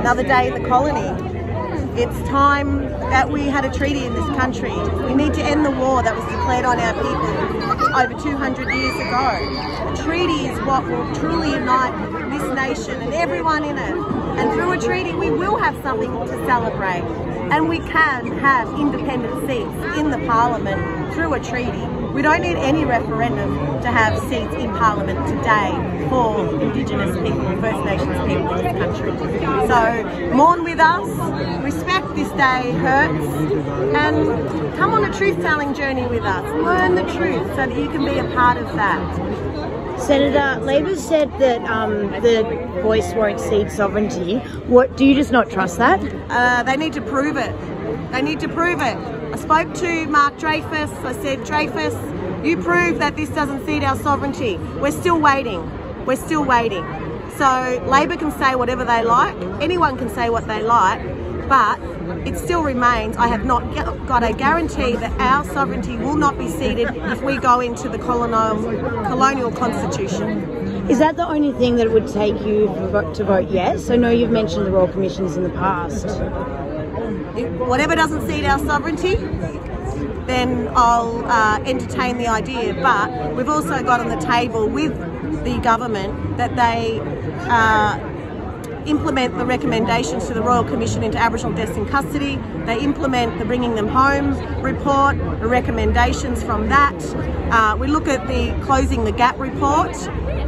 another day in the colony. It's time that we had a treaty in this country. We need to end the war that was declared on our people over 200 years ago. A treaty is what will truly unite this nation and everyone in it. And through a treaty, we will have something to celebrate. And we can have independent seats in the Parliament through a treaty. We don't need any referendum to have seats in Parliament today for Indigenous people, First Nations people in this country. So mourn with us, respect this day hurts, and come on a truth-telling journey with us. Learn the truth so that you can be a part of that. Senator, Labor said that the Voice won't cede sovereignty. What, do you just not trust that? They need to prove it. They need to prove it. I spoke to Mark Dreyfus. I said, Dreyfus, you prove that this doesn't cede our sovereignty. We're still waiting. We're still waiting. So Labor can say whatever they like. Anyone can say what they like. But it still remains, I have not got a guarantee that our sovereignty will not be ceded if we go into the colonial constitution. Is that the only thing that it would take you to vote yes? I know you've mentioned the Royal Commissions in the past. If whatever doesn't cede our sovereignty, then I'll entertain the idea. But we've also got on the table with the government that they implement the recommendations to the Royal Commission into Aboriginal deaths in custody. They implement the Bringing Them Home report, the recommendations from that. We look at the Closing the Gap report.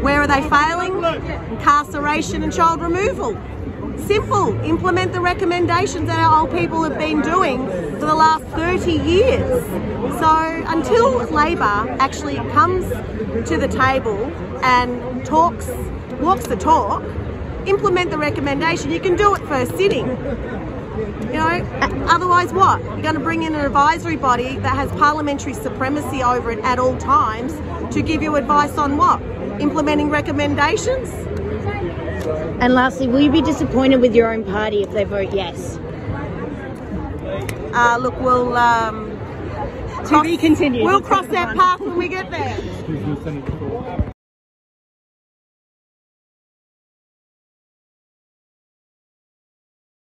Where are they failing? Incarceration and child removal. Simple. Implement the recommendations that our old people have been doing for the last 30 years. So until Labor actually comes to the table and walks the talk, implement the recommendation, you can do it first sitting. You know, otherwise what? You're going to bring in an advisory body that has parliamentary supremacy over it at all times to give you advice on what? Implementing recommendations? And lastly, will you be disappointed with your own party if they vote yes? Look, we'll to be continued. We'll cross that path when we get there.